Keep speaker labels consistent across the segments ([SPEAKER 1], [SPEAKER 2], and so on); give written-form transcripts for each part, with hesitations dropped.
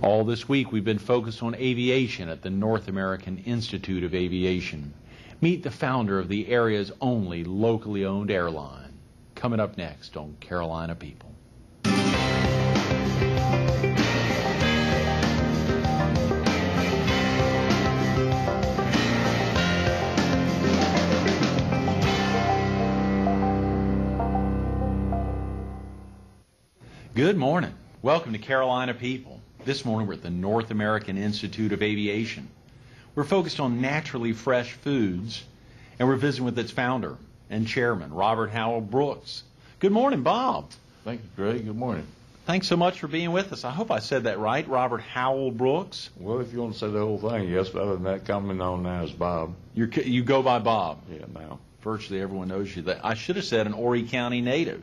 [SPEAKER 1] All this week we've been focused on aviation at the North American Institute of Aviation. Meet the founder of the area's only locally owned airline. Coming up next on Carolina People. Good morning. Welcome to Carolina People. This morning we're at the North American Institute of Aviation. We're focused on naturally fresh foods, and we're visiting with its founder and chairman, Robert Howell Brooks. Good morning, Bob.
[SPEAKER 2] Thank you, Greg. Good morning.
[SPEAKER 1] Thanks so much for being with us. I hope I said that right, Robert Howell Brooks.
[SPEAKER 2] Well, if you want to say the whole thing, yes, but other than that, commonly known now as Bob.
[SPEAKER 1] You go by Bob.
[SPEAKER 2] Yeah, now.
[SPEAKER 1] Virtually everyone knows you. I should have said an Horry County native.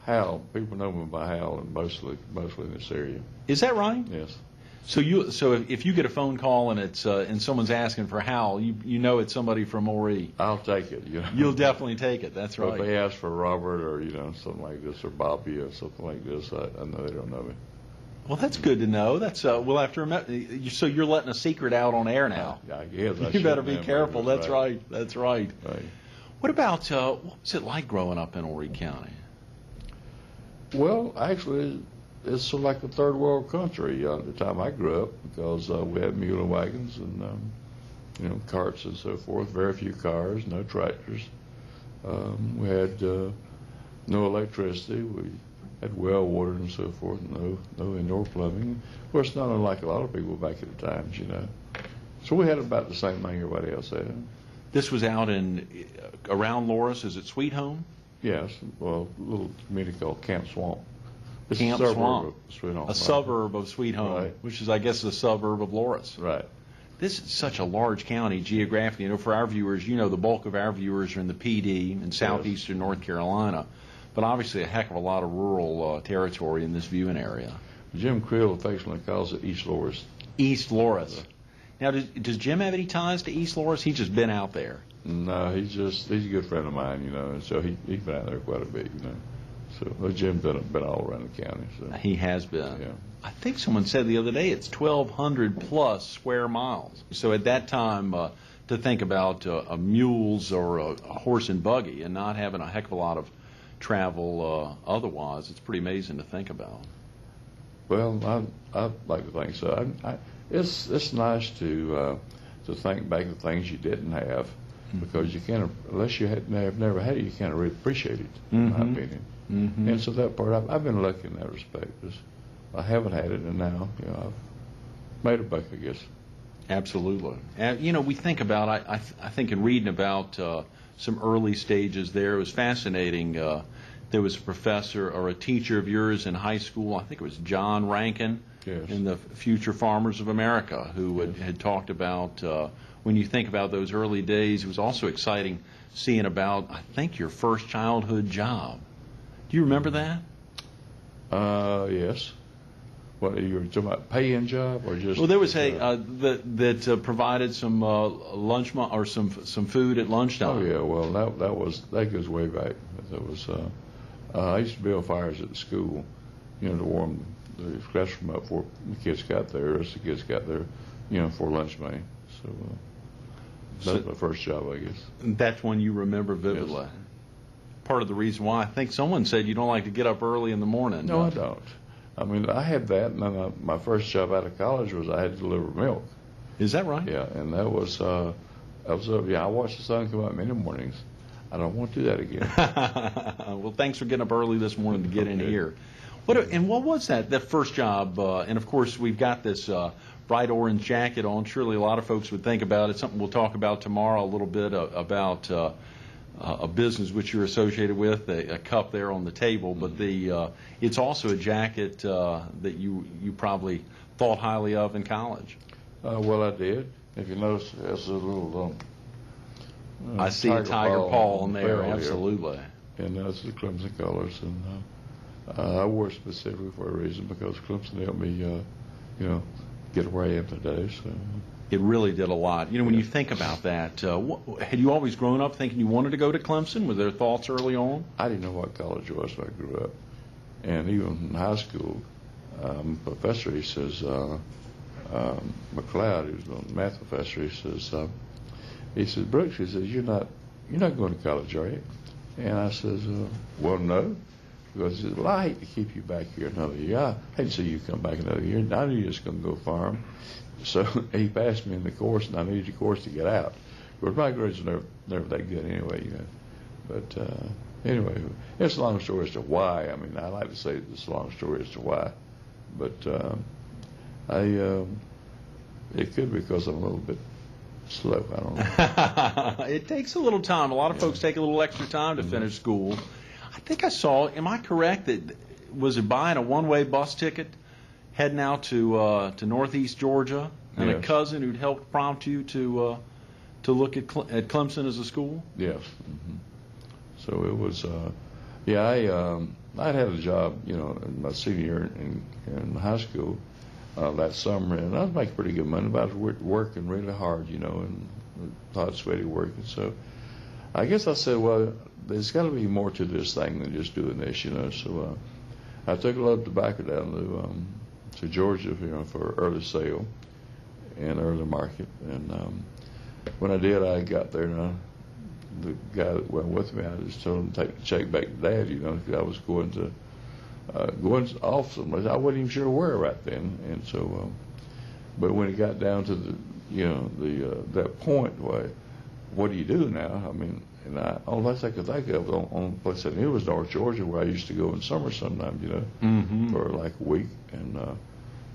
[SPEAKER 2] Hal. People know me by Hal, and mostly in this area.
[SPEAKER 1] Is that right?
[SPEAKER 2] Yes.
[SPEAKER 1] So if you get a phone call and it's and someone's asking for Hal, you know it's somebody from Horry.
[SPEAKER 2] I'll take it. You know?
[SPEAKER 1] You'll definitely take it. That's right.
[SPEAKER 2] But if they ask for Robert or something like this, or Bobby or something like this, I know they don't know me.
[SPEAKER 1] Well, that's good to know. That's we'll have to remember. So you're letting a secret out on air now.
[SPEAKER 2] I guess.
[SPEAKER 1] You better be careful. That's right. That's right.
[SPEAKER 2] Right.
[SPEAKER 1] What about what was it like growing up in Horry County?
[SPEAKER 2] Well, actually, it's sort of like a third world country at the time I grew up, because we had mule wagons and carts and so forth. Very few cars, no tractors. We had no electricity. We had well water and so forth. No indoor plumbing. Of course, not unlike a lot of people back at the times, So we had about the same thing everybody else had.
[SPEAKER 1] This was out around Loris. Is it Sweet Home?
[SPEAKER 2] Yes, well, a little community called Camp Swamp. It's
[SPEAKER 1] Camp
[SPEAKER 2] a
[SPEAKER 1] Swamp,
[SPEAKER 2] Sweet Home,
[SPEAKER 1] a suburb of Sweet Home,
[SPEAKER 2] right.
[SPEAKER 1] Which is, I guess, a suburb of Loris.
[SPEAKER 2] Right.
[SPEAKER 1] This is such a large county geographically. For our viewers, the bulk of our viewers are in the PD in southeastern North Carolina, but obviously a heck of a lot of rural territory in this viewing area.
[SPEAKER 2] Jim Creel affectionately calls it East Loris.
[SPEAKER 1] East Loris. Now, does Jim have any ties to East Loris? He's just been out there.
[SPEAKER 2] No, he's a good friend of mine, and so he's been out there quite a bit, So Jim's been all around the county. So
[SPEAKER 1] he has been.
[SPEAKER 2] Yeah.
[SPEAKER 1] I think someone said the other day it's 1,200 plus square miles. So at that time, to think about mules or a horse and buggy and not having a heck of a lot of travel otherwise, it's pretty amazing to think about.
[SPEAKER 2] Well, I like to think so. It's nice to think back to things you didn't have, because you can't, unless you have never had it, you can't really appreciate it, in my opinion.
[SPEAKER 1] Mm-hmm.
[SPEAKER 2] And so that part, I've been lucky in that respect. I haven't had it, and now I've made a buck, I guess.
[SPEAKER 1] Absolutely. We think about, I think in reading about some early stages there, it was fascinating. There was a professor or a teacher of yours in high school, I think it was John Rankin,
[SPEAKER 2] yes,
[SPEAKER 1] in the Future Farmers of America, who had talked about, when you think about those early days, it was also exciting seeing about, I think, your first childhood job. Do you remember that?
[SPEAKER 2] Yes. What, you were talking about paying job or just?
[SPEAKER 1] Well, there was that provided some lunch or some food at lunchtime.
[SPEAKER 2] Oh yeah, well that goes way back. That was I used to build fires at the school, to warm the classroom up before the kids got there, as the kids got there, for lunch money. So that was my first job, I guess.
[SPEAKER 1] That's one you remember vividly.
[SPEAKER 2] Yes.
[SPEAKER 1] Part of the reason why I think someone said you don't like to get up early in the morning.
[SPEAKER 2] No, I don't. I mean, I had that, and then my first job out of college was I had to deliver milk.
[SPEAKER 1] Is that right?
[SPEAKER 2] Yeah, and that was I watched the sun come up many mornings. I don't want to do that again.
[SPEAKER 1] Well, thanks for getting up early this morning to get in here. What was that first job? And of course, we've got this bright orange jacket on. Surely a lot of folks would think about it. Something we'll talk about tomorrow a little bit about a business which you're associated with, a cup there on the table. But it's also a jacket that you probably thought highly of in college.
[SPEAKER 2] Well, I did. If you notice, there's a little.
[SPEAKER 1] I see a tiger paw on there. Absolutely.
[SPEAKER 2] And that's the Clemson colors, and I wore it specifically for a reason, because Clemson helped me, get where I am today. So.
[SPEAKER 1] It really did a lot. When you think about that, had you always grown up thinking you wanted to go to Clemson? Were there thoughts early on?
[SPEAKER 2] I didn't know what college was when I grew up. And even in high school, professor, he says, McLeod, who's a math professor, he says, Brooks, he says, you're not going to college, are you? And I says, well, no. Because he said, well, I hate to keep you back here another year. I hate to see you come back another year. I knew you were just going to go farm. So he passed me in the course, and I needed the course to get out. Of course, my grades were never that good anyway, But anyway, it's a long story as to why. I mean, I like to say it's a long story as to why. But it could be because I'm a little bit slow. I don't know.
[SPEAKER 1] It takes a little time. A lot of folks take a little extra time to finish school. I think I saw, am I correct, that was it buying a one-way bus ticket heading out to Northeast Georgia, and a
[SPEAKER 2] Yes.
[SPEAKER 1] cousin who'd helped prompt you to look at Clemson as a school?
[SPEAKER 2] Yes. So it was, I'd had a job, in my senior year in high school that summer, and I was making pretty good money, but I was working really hard, and hard, sweaty working. So I guess I said, well, there's got to be more to this thing than just doing this, So I took a load of tobacco down to Georgia, for early sale and early market. And when I did, I got there, and the guy that went with me, I just told him to take the check back to Dad, because I was going off somewhere. I wasn't even sure where right then. And so, but when it got down to that point, what do you do now? I mean, and all I could think of on the place I knew was North Georgia, where I used to go in summer sometimes, for like a week. And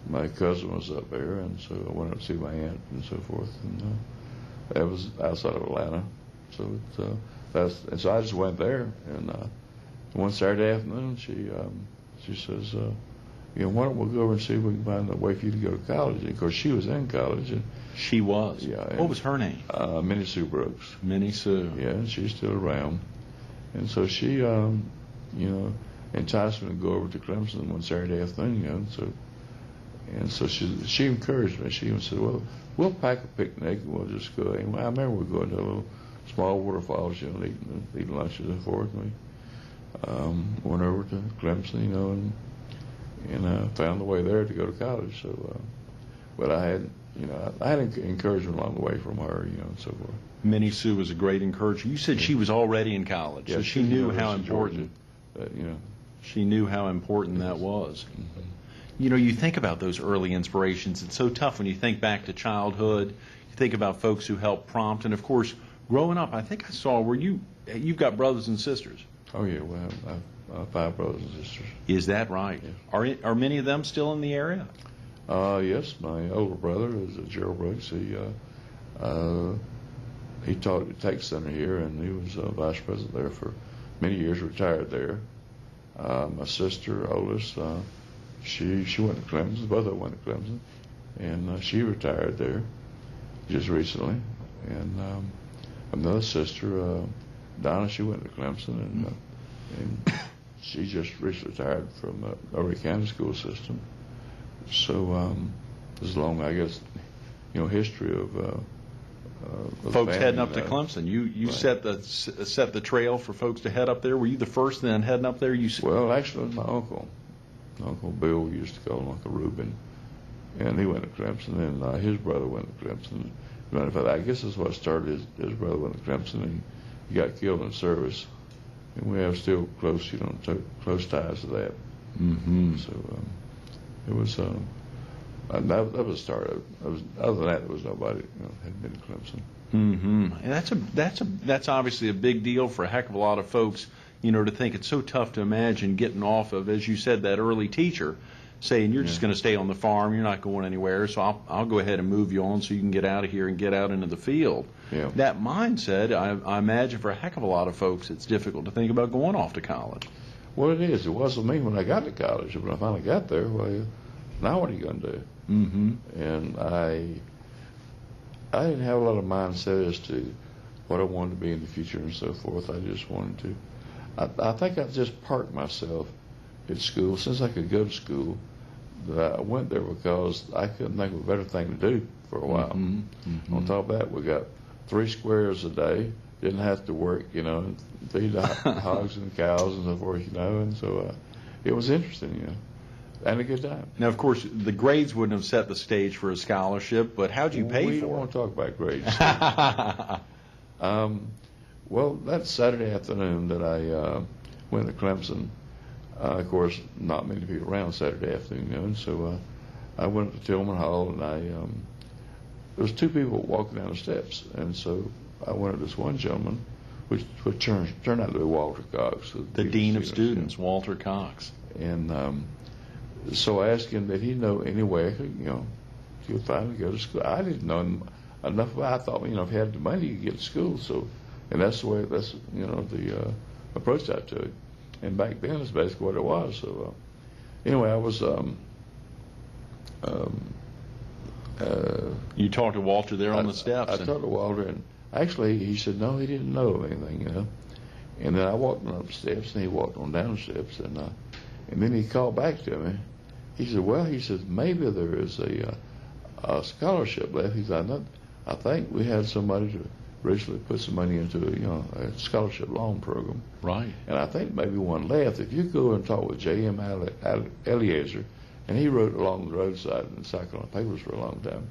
[SPEAKER 2] my cousin was up there, and so I went up to see my aunt and so forth. And that was outside of Atlanta. So and so I just went there. And one Saturday afternoon, she says, why don't we go over and see if we can find a way for you to go to college? And of course, she was in college. And
[SPEAKER 1] She was?
[SPEAKER 2] Yeah.
[SPEAKER 1] What was her name?
[SPEAKER 2] Minnie Sue Brooks.
[SPEAKER 1] Minnie Sue.
[SPEAKER 2] Yeah, and she's still around. And so she, enticed me to go over to Clemson one Saturday afternoon, And so she encouraged me. She even said, well, we'll pack a picnic and we'll just go. And I remember we were going to a little small waterfalls, eating lunch and so forth. And we went over to Clemson, and found the way there to go to college. So, but I had encouragement along the way from her, and so forth.
[SPEAKER 1] Minnie Sue was a great encourager. You said she was already in college, so she knew how important. She knew how important that was. You think about those early inspirations. It's so tough when you think back to childhood. You think about folks who helped prompt, and of course, growing up, I think I saw where you've got brothers and sisters.
[SPEAKER 2] Oh yeah, well, I have 5 brothers and sisters.
[SPEAKER 1] Is that right?
[SPEAKER 2] Yes.
[SPEAKER 1] Are many of them still in the area?
[SPEAKER 2] Yes, my older brother is Gerald Brooks. He taught at Tech Center here, and he was vice president there for many years. Retired there. My sister, oldest, she went to Clemson. Both of them went to Clemson, and she retired there just recently. And another sister, Donna, she went to Clemson, and she just recently retired from the Early Kansas school system. So there's a long, I guess, history of
[SPEAKER 1] folks
[SPEAKER 2] family,
[SPEAKER 1] heading up to Clemson. You
[SPEAKER 2] right.
[SPEAKER 1] set the trail for folks to head up there. Were you the first then heading up there?
[SPEAKER 2] Well, actually, it was my uncle. Uncle Bill, we used to call him Uncle Reuben, and he went to Clemson, and his brother went to Clemson. As a matter of fact, I guess that's what started. His brother went to Clemson, and he got killed in service. And we have still close ties to that.
[SPEAKER 1] Mm-hmm.
[SPEAKER 2] So it was, and that was the start. Other than that, there was nobody had been to Clemson.
[SPEAKER 1] Mm-hmm. And that's obviously a big deal for a heck of a lot of folks. To think it's so tough to imagine getting off of, as you said, that early teacher saying you're just going to stay on the farm, you're not going anywhere, so I'll go ahead and move you on so you can get out of here and get out into the field.
[SPEAKER 2] Yeah.
[SPEAKER 1] That mindset, I imagine for a heck of a lot of folks, it's difficult to think about going off to college.
[SPEAKER 2] Well, it is. It wasn't me when I got to college. When I finally got there, well, now what are you going to do?
[SPEAKER 1] Mm-hmm.
[SPEAKER 2] And I didn't have a lot of mindset as to what I wanted to be in the future and so forth. I just wanted to. I think I just parked myself at school. Since I could go to school, that I went there because I couldn't think of a better thing to do for a while.
[SPEAKER 1] Mm-hmm. Mm-hmm.
[SPEAKER 2] On top of that, we got 3 squares a day. Didn't have to work, and feed the hogs and cows and so forth, and so it was interesting, And a good time.
[SPEAKER 1] Now, of course, the grades wouldn't have set the stage for a scholarship, but how'd you pay
[SPEAKER 2] We
[SPEAKER 1] for
[SPEAKER 2] don't
[SPEAKER 1] it?
[SPEAKER 2] want to talk about grades. Well, that Saturday afternoon that I went to Clemson, of course, not many people around Saturday afternoon, so I went to Tillman Hall, and there was two people walking down the steps, and so I went to this one gentleman, which turned out to be Walter Cox,
[SPEAKER 1] The dean of students, Walter Cox.
[SPEAKER 2] and so I asked him, did he know any way I could finally go to school? I didn't know enough about. I thought, if you had the money, you could get to school. So, and that's the approach I took. And back then, it's basically what it was. So, anyway, I was.
[SPEAKER 1] You talked to Walter there on the steps.
[SPEAKER 2] I talked to Walter, and actually, he said no, he didn't know of anything, And then I walked on up the steps, and he walked on down the steps, and then he called back to me. He said, well, maybe there is a scholarship left. He said, I think we had somebody to recently put some money into a scholarship loan program.
[SPEAKER 1] Right.
[SPEAKER 2] And I think maybe one left. If you go and talk with J.M. Eliezer, and he wrote along the roadside in the South Carolina papers for a long time,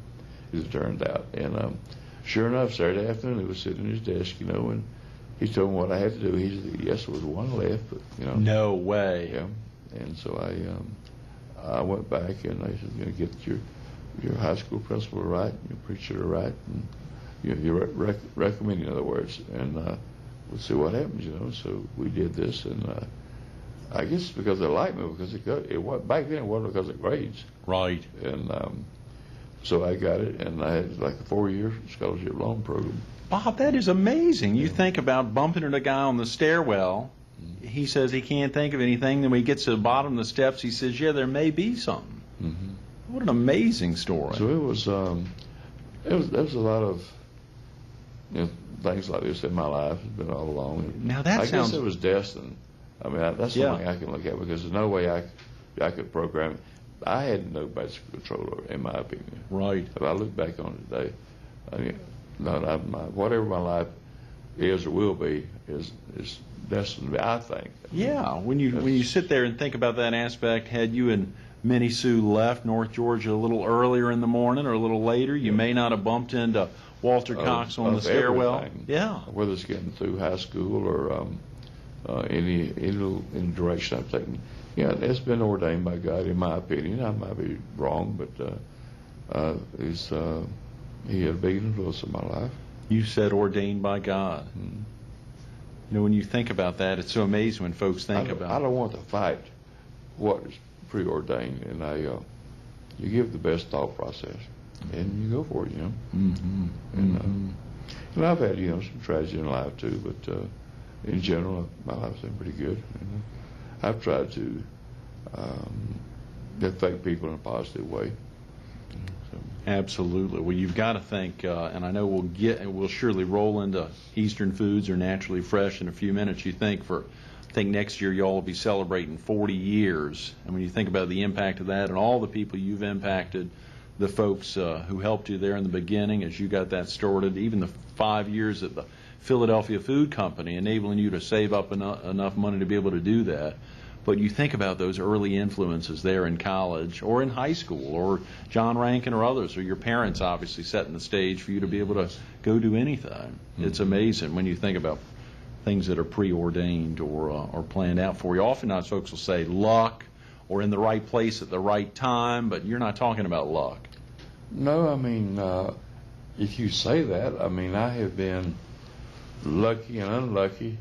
[SPEAKER 2] as it turned out. And sure enough, Saturday afternoon, he was sitting at his desk, and he told me what I had to do. He said, yes, there was one left, but,
[SPEAKER 1] No way.
[SPEAKER 2] Yeah. And so I went back, and I said, get your high school principal to write, your preacher to write, and you recommend, in other words, and we'll see what happens, So we did this, and I guess because they liked me, because back then it wasn't because of grades.
[SPEAKER 1] Right.
[SPEAKER 2] And so I got it, and I had like a 4-year scholarship loan program.
[SPEAKER 1] Bob, that is amazing. You think about bumping into a guy on the stairwell. He says he can't think of anything. Then when he gets to the bottom of the steps, he says, yeah, there may be something.
[SPEAKER 2] Mm-hmm.
[SPEAKER 1] What an amazing story.
[SPEAKER 2] So there was a lot of things like this in my life. It's been all along.
[SPEAKER 1] Now that
[SPEAKER 2] I
[SPEAKER 1] sounds...
[SPEAKER 2] guess it was destined. I mean, that's the thing I can look at, because there's no way I could program it. I had no basic control over it, in my opinion.
[SPEAKER 1] Right.
[SPEAKER 2] If I look back on it today, whatever my life is or will be is destined to be, I think.
[SPEAKER 1] Yeah. When you sit there and think about that aspect, had you and Minnie Sue left North Georgia a little earlier in the morning or a little later, you may not have bumped into Walter Cox on the stairwell.
[SPEAKER 2] Everything.
[SPEAKER 1] Yeah.
[SPEAKER 2] Whether it's getting through high school or any direction I've taken. It's been ordained by God, in my opinion. I might be wrong, but he had a big influence in my life.
[SPEAKER 1] You said ordained by God.
[SPEAKER 2] Mm-hmm.
[SPEAKER 1] When you think about that, it's so amazing when folks think about it.
[SPEAKER 2] I don't want to fight what is preordained, and you give the best thought process, and you go for it,
[SPEAKER 1] Mm-hmm.
[SPEAKER 2] And I've had some tragedy in life too, but in general, my life's been pretty good. I've tried to affect people in a positive way.
[SPEAKER 1] Absolutely. Well, you've got to think, and I know we'll surely roll into Eastern Foods or Naturally Fresh in a few minutes. I think next year y'all will be celebrating 40 years, and when you think about the impact of that and all the people you've impacted, the folks who helped you there in the beginning as you got that started, even the 5 years at the Philadelphia Food Company, enabling you to save up enough money to be able to do that. But you think about those early influences there in college or in high school, or John Rankin or others, or your parents obviously setting the stage for you to be able to go do anything. Mm-hmm. It's amazing when you think about things that are preordained or planned out for you. Oftentimes folks will say luck or in the right place at the right time, but you're not talking about luck.
[SPEAKER 2] No, I mean, if you say that, I mean, I have been lucky and unlucky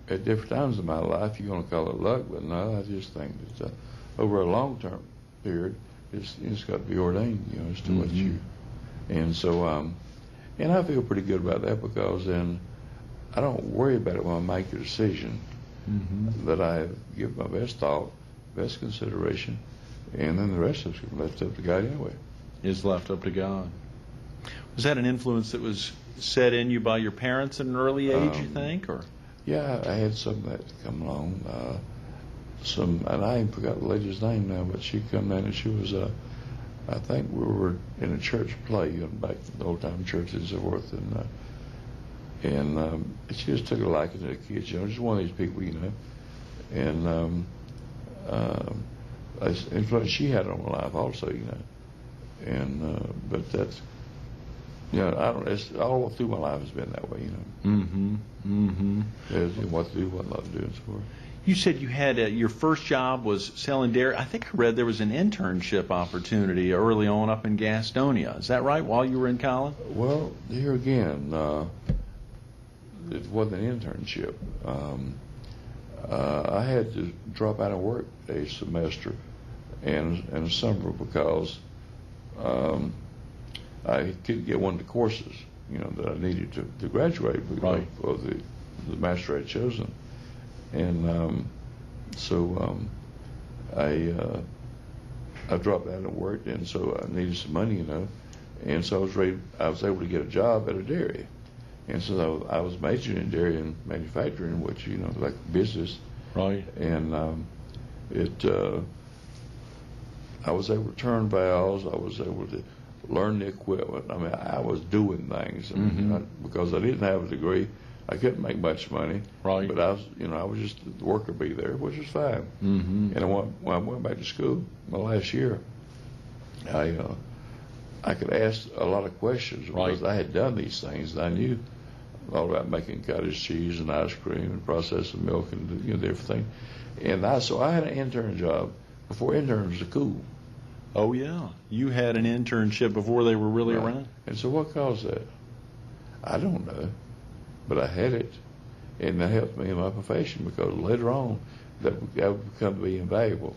[SPEAKER 2] at different times in my life. You're going to call it luck, but no, I just think that over a long-term period, it's got to be ordained, as to what you. And so, and I feel pretty good about that, because then I don't worry about it when I make a decision. That I give my best thought, best consideration, and then the rest of it's left up to God anyway.
[SPEAKER 1] Is left up to God. Was that an influence that was set in you by your parents at an early age, you think, or?
[SPEAKER 2] Yeah, I had some that come along. And I even forgot the lady's name now, but she come in and she was, I think we were in a church play, back in the old time churches and so forth, and she just took a liking to the kids, just one of these people, and influence she had on my life also, you know. And but that's, you know, I don't. It's all through my life has been that way, you know.
[SPEAKER 1] Mm-hmm. Mm-hmm.
[SPEAKER 2] There's, you know, what to do, what not to do, and so forth.
[SPEAKER 1] You said you had your first job was selling dairy. I think I read there was an internship opportunity early on up in Gastonia. Is that right? While you were in college?
[SPEAKER 2] Well, here again, it wasn't an internship. I had to drop out of work a semester and a summer because I couldn't get one of the courses, you know, that I needed to graduate
[SPEAKER 1] Right.
[SPEAKER 2] for the master I had chosen. And so I dropped out of work, and so I needed some money, you know. And so I was able to get a job at a dairy. And so I was majoring in dairy and manufacturing, which, you know, like business.
[SPEAKER 1] Right.
[SPEAKER 2] And I was able to turn valves. I was able to learn the equipment. I mean, I was doing things. I mean, because I didn't have a degree, I couldn't make much money.
[SPEAKER 1] Right.
[SPEAKER 2] But I was just the worker bee there, which was fine.
[SPEAKER 1] Mm-hmm.
[SPEAKER 2] And when I went back to school my last year, I could ask a lot of questions because
[SPEAKER 1] Right.
[SPEAKER 2] I had done these things. I knew all about making cottage cheese and ice cream and processing milk and, you know, everything. And so I had an intern job before interns were cool.
[SPEAKER 1] Oh, yeah. You had an internship before they were really
[SPEAKER 2] Right.
[SPEAKER 1] around?
[SPEAKER 2] And so what caused that? I don't know, but I had it, and that helped me in my profession because later on that would become to be invaluable.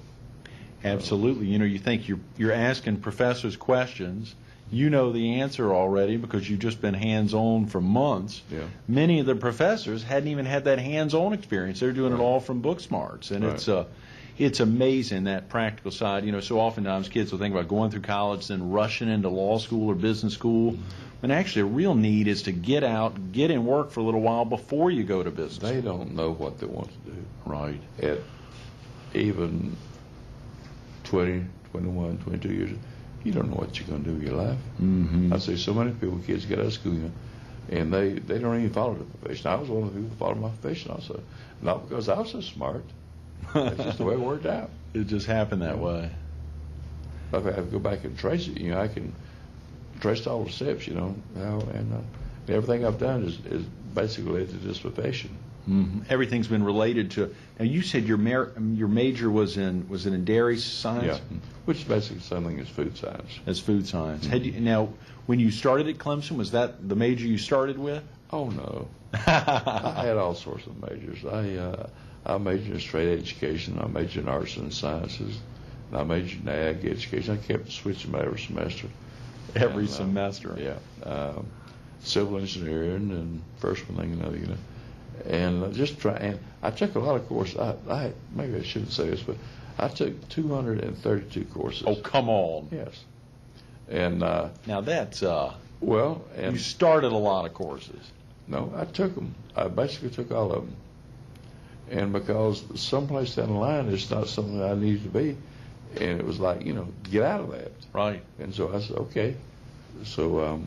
[SPEAKER 1] Absolutely. You know, you think you're asking professors questions. You know the answer already because you've just been hands-on for months.
[SPEAKER 2] Yeah.
[SPEAKER 1] Many of the professors hadn't even had that hands-on experience. They're doing it
[SPEAKER 2] Right.
[SPEAKER 1] all from book smarts. And
[SPEAKER 2] Right.
[SPEAKER 1] it's amazing, that practical side. You know, so oftentimes kids will think about going through college, then rushing into law school or business school. When actually a real need is to get out, get in work for a little while before you go to business.
[SPEAKER 2] They don't know what they want to do.
[SPEAKER 1] Right.
[SPEAKER 2] At even 20, 21, 22 years, you don't know what you're going to do with your life.
[SPEAKER 1] Mm-hmm.
[SPEAKER 2] I see so many people, kids get out of school, you know, and they don't even follow the profession. I was one of the people who followed my profession also. Not because I was so smart. It's just the way it worked out.
[SPEAKER 1] It just happened that way.
[SPEAKER 2] If I have to go back and trace it, you know, I can trace all the steps, you know, and everything I've done is basically led to this profession.
[SPEAKER 1] Mm-hmm. Everything's been related to. Now you said your major was it in dairy science?
[SPEAKER 2] Yeah, which is basically something as food science.
[SPEAKER 1] As food science. Now, when you started at Clemson, was that the major you started with?
[SPEAKER 2] Oh no, I had all sorts of majors. I majored in straight education. I majored in arts and sciences. And I majored in ag education. I kept switching them every semester.
[SPEAKER 1] Every
[SPEAKER 2] And,
[SPEAKER 1] semester.
[SPEAKER 2] Yeah, civil engineering and first one thing you know. And just try. And I took a lot of courses. I maybe I shouldn't say this, but I took 232 courses.
[SPEAKER 1] Oh, come on.
[SPEAKER 2] Yes. And
[SPEAKER 1] Now that's
[SPEAKER 2] well, and
[SPEAKER 1] you started a lot of courses.
[SPEAKER 2] no, I took them. I basically took all of them. And because someplace down the line it's not something I needed to be, and it was like, you know, get out of that.
[SPEAKER 1] Right.
[SPEAKER 2] And so I said, okay. So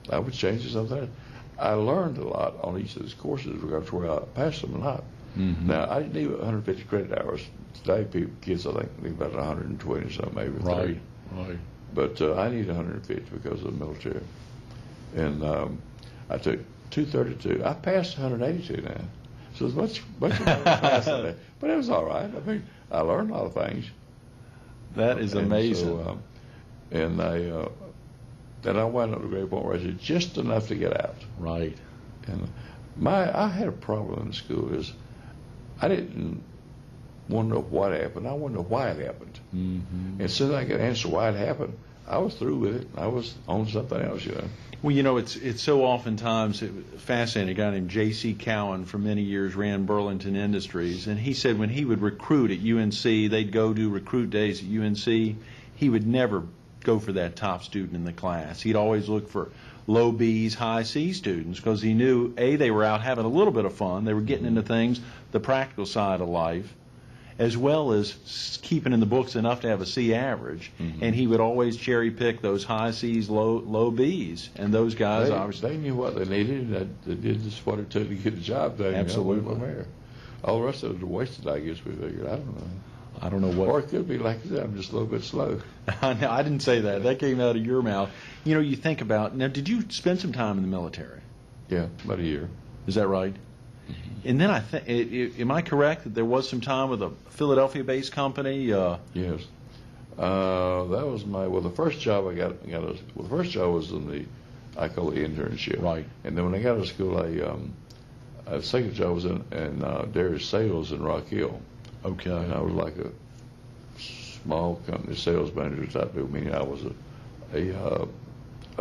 [SPEAKER 2] I would change to something else. I learned a lot on each of these courses regardless of where I passed them or not.
[SPEAKER 1] Mm-hmm.
[SPEAKER 2] Now, I didn't need 150 credit hours. Today, kids, I think, need about 120 or something, maybe 30.
[SPEAKER 1] Right.
[SPEAKER 2] But I need 150 because of the military. And I took 232. I passed 182 now. So it's much better than I passed that. But it was all right. I mean, I learned a lot of things.
[SPEAKER 1] That is amazing.
[SPEAKER 2] So, and I wound up at a great point where I said just enough to get out.
[SPEAKER 1] Right.
[SPEAKER 2] And I had a problem in school is I didn't want to know what happened. I wanted to know why it happened.
[SPEAKER 1] Mm-hmm.
[SPEAKER 2] And as soon as I could answer why it happened, I was through with it. I was on something else, you know.
[SPEAKER 1] Well, you know, it's so oftentimes fascinating. A guy named J.C. Cowan for many years ran Burlington Industries, and he said when he would recruit at UNC, they'd go do recruit days at UNC, he would never go for that top student in the class. He'd always look for low B's, high C students because he knew, A, they were out having a little bit of fun, they were getting into things, the practical side of life, as well as keeping in the books enough to have a C average.
[SPEAKER 2] Mm-hmm.
[SPEAKER 1] And he would always cherry pick those high C's, low B's. And those guys obviously.
[SPEAKER 2] They knew what they needed. They did just what it took to get the job done.
[SPEAKER 1] Absolutely.
[SPEAKER 2] You know, all the rest of it was wasted, I guess we figured. I don't know.
[SPEAKER 1] I don't know what.
[SPEAKER 2] Or it could be like that. I'm just a little bit slow.
[SPEAKER 1] No, I didn't say that. That came out of your mouth. You know, you think about, now, did you spend some time in the military?
[SPEAKER 2] Yeah, about a year.
[SPEAKER 1] Is that right? And then I think, am I correct that there was some time with a Philadelphia-based company?
[SPEAKER 2] Yes. That was the first job I got the first job was in I call it internship.
[SPEAKER 1] Right.
[SPEAKER 2] And then when I got out of school, a second job was in dairy sales in Rock Hill.
[SPEAKER 1] Okay.
[SPEAKER 2] And I was like a small company sales manager type deal, meaning I was a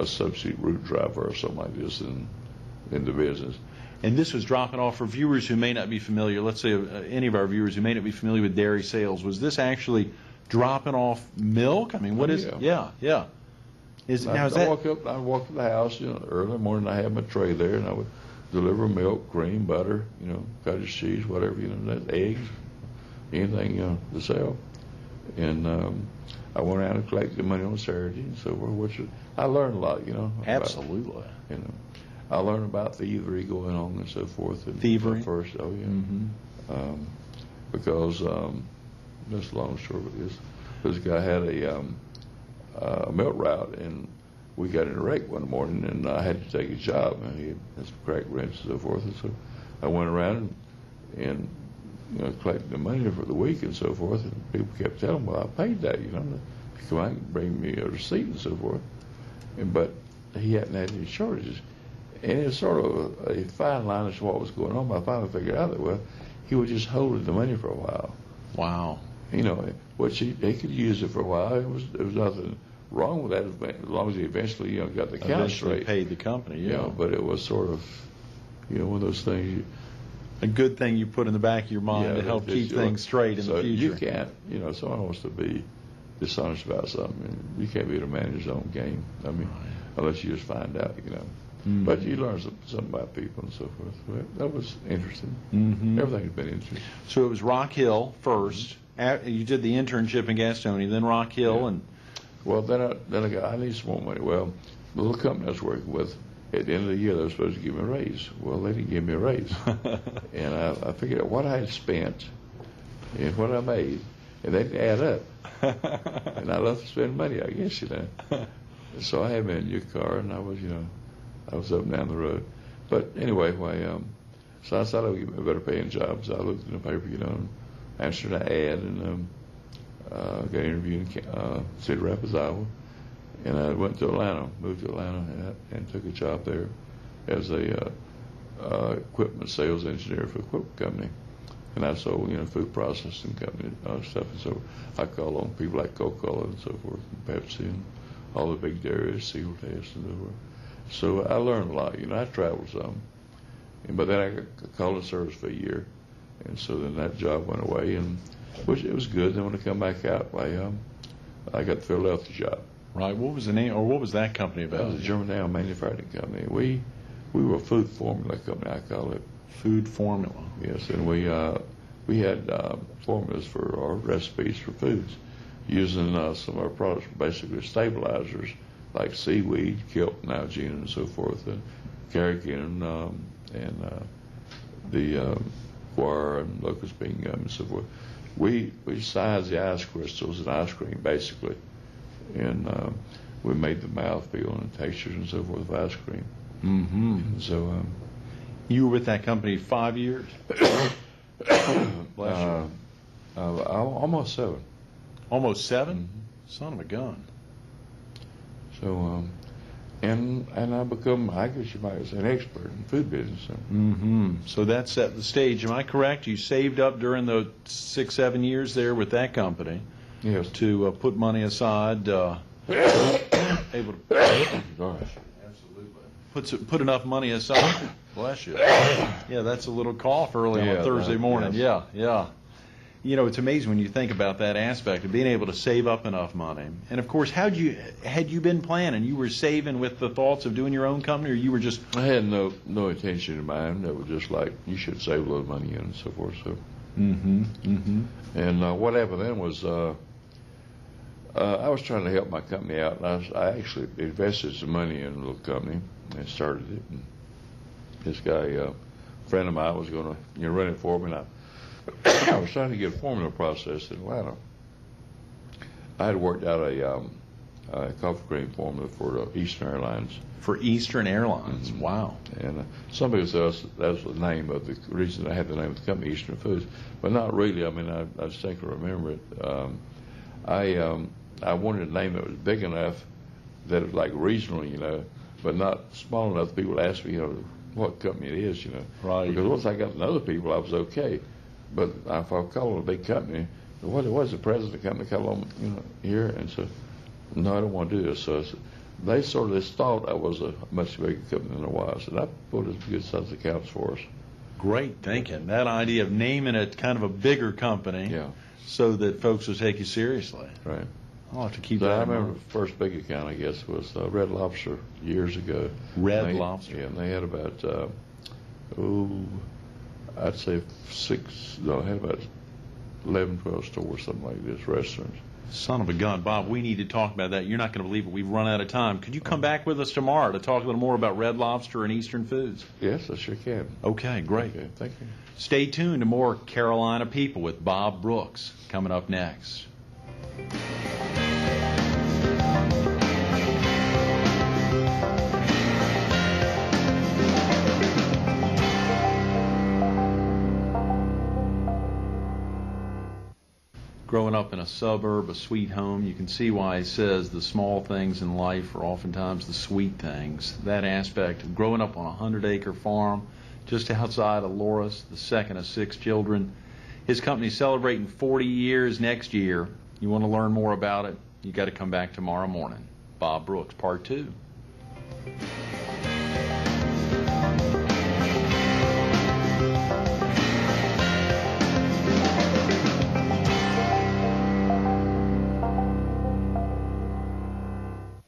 [SPEAKER 2] substitute route driver or something like this in the business.
[SPEAKER 1] And this was dropping off for viewers who may not be familiar. Let's say any of our viewers who may not be familiar with dairy sales. Was this actually dropping off milk? I mean, what is?
[SPEAKER 2] Yeah.
[SPEAKER 1] Yeah.
[SPEAKER 2] I walk up to the house, early in the morning. I had my tray there, and I would deliver milk, cream, butter, cottage cheese, whatever, eggs, anything, to sell. And I went around and collected money on Saturday and so forth. Which I learned a lot,
[SPEAKER 1] Absolutely.
[SPEAKER 2] I learned about thievery going on and so forth. And
[SPEAKER 1] Thievery?
[SPEAKER 2] First, oh yeah.
[SPEAKER 1] Mm-hmm.
[SPEAKER 2] Because this long story, but this guy had a milk route, and we got in a wreck one morning, and I had to take his job, and he had some cracked ribs and so forth. And so I went around and collected the money for the week and so forth, and people kept telling me, well, I paid that, come out and bring me a receipt and so forth. But he hadn't had any shortages. And it was sort of a fine line as to what was going on, but I finally figured out that, he was just holding the money for a while.
[SPEAKER 1] Wow.
[SPEAKER 2] Which he could use it for a while. There was nothing wrong with that as long as he eventually, got the count straight.
[SPEAKER 1] Paid the company, yeah.
[SPEAKER 2] But it was sort of, one of those things.
[SPEAKER 1] A good thing you put in the back of your mind to help keep things straight in the future.
[SPEAKER 2] You can't, someone wants to be dishonest about something, you can't be able to manage your own game. I mean, unless you just find out, Mm-hmm. But you learn something about people and so forth. Well, that was interesting.
[SPEAKER 1] Mm-hmm.
[SPEAKER 2] Everything's been interesting.
[SPEAKER 1] So it was Rock Hill first. You did the internship in Gastonia, then Rock Hill, and
[SPEAKER 2] well, then I need some more money. Well, the little company I was working with, at the end of the year, they were supposed to give me a raise. Well, they didn't give me a raise, and I figured out what I had spent and what I made, and they didn't add up. And I love to spend money, I guess, So I had me a new car, and I was up and down the road. But anyway, so I thought I would get a better paying job. So I looked in the paper, answered an ad, and got an interview in Cedar Rapids, Iowa. And I went to Atlanta, moved to Atlanta, and took a job there as a equipment sales engineer for an equipment company. And I sold, food processing company stuff. And so I called on people like Coca-Cola and so forth, and Pepsi, and all the big dairies, Seal Test, and so forth. So I learned a lot. I traveled some. But then I got called in service for a year. And so then that job went away, which it was good. Then when I come back out, I got the Philadelphia job.
[SPEAKER 1] Right. What was the name, or what was that company about?
[SPEAKER 2] That was a Germantown manufacturing company. We were a food formula company, I call it.
[SPEAKER 1] Food formula.
[SPEAKER 2] Yes, and we had formulas for our recipes for foods, using some of our products, basically stabilizers like seaweed, kelp, Nalgene, and so forth, and carrageenan, and the guar and locust bean gum and so forth. We sized the ice crystals in ice cream, basically, and we made the mouthfeel and textures and so forth of ice cream.
[SPEAKER 1] Mm-hmm.
[SPEAKER 2] And so
[SPEAKER 1] you were with that company 5 years?
[SPEAKER 2] Almost 7.
[SPEAKER 1] Almost 7?
[SPEAKER 2] Mm-hmm.
[SPEAKER 1] Son of a gun.
[SPEAKER 2] So, and I become, I guess you might say, an expert in food business. So.
[SPEAKER 1] Mm-hmm. So that set the stage. Am I correct? You saved up during the 6-7 years there with that company.
[SPEAKER 2] Yes.
[SPEAKER 1] To put money aside, able to.
[SPEAKER 2] Gosh.
[SPEAKER 1] Absolutely. Put enough money aside. Bless you. Yeah, that's a little cough early on Thursday morning.
[SPEAKER 2] Yes.
[SPEAKER 1] Yeah. It's amazing when you think about that aspect of being able to save up enough money. And of course, had you been planning? You were saving with the thoughts of doing your own company, or you were just?
[SPEAKER 2] I had no intention in mind. That was just like, you should save a little money and so forth. So.
[SPEAKER 1] Mm-hmm. Mm-hmm.
[SPEAKER 2] And what happened then was, I was trying to help my company out, and I actually invested some money in a little company and started it. And this guy, a friend of mine, was going to run it for me, and I was trying to get a formula processed in Atlanta. I had worked out a coffee cream formula for Eastern Airlines.
[SPEAKER 1] For Eastern Airlines.
[SPEAKER 2] Mhm.
[SPEAKER 1] Wow.
[SPEAKER 2] And some people say that's the name of the reason I had the name of the company, Eastern Foods, but not really. I mean, I distinctly remember it. I wanted a name that was big enough that it was like regional, but not small enough. People ask me, what company it is,
[SPEAKER 1] Right.
[SPEAKER 2] Because once I got to know the people, I was okay. But if I call it a big company, what it was, the president of the company called on, here, and so, no, I don't want to do this. So they sort of just thought I was a much bigger company than I was, and I put a good size accounts for us.
[SPEAKER 1] Great thinking. That idea of naming it kind of a bigger company
[SPEAKER 2] Yeah.
[SPEAKER 1] so that folks will take you seriously.
[SPEAKER 2] Right.
[SPEAKER 1] I'll have to keep
[SPEAKER 2] So I
[SPEAKER 1] that in
[SPEAKER 2] remember
[SPEAKER 1] mind.
[SPEAKER 2] the first big account, I guess, was Red Lobster years ago.
[SPEAKER 1] Red Lobster.
[SPEAKER 2] Yeah, and they had about, I'd say they had about 11, 12 stores, something like this, restaurants.
[SPEAKER 1] Son of a gun. Bob, we need to talk about that. You're not going to believe it. We've run out of time. Could you come back with us tomorrow to talk a little more about Red Lobster and Eastern Foods?
[SPEAKER 2] Yes, I sure can.
[SPEAKER 1] Okay, great.
[SPEAKER 2] Okay, thank you.
[SPEAKER 1] Stay tuned to more Carolina People with Bob Brooks coming up next. Growing up in a suburb, a sweet home, you can see why he says the small things in life are oftentimes the sweet things. That aspect of growing up on a 100-acre farm just outside of Loris, the second of 6 children. His company's celebrating 40 years next year. You want to learn more about it, you got to come back tomorrow morning. Bob Brooks, Part 2.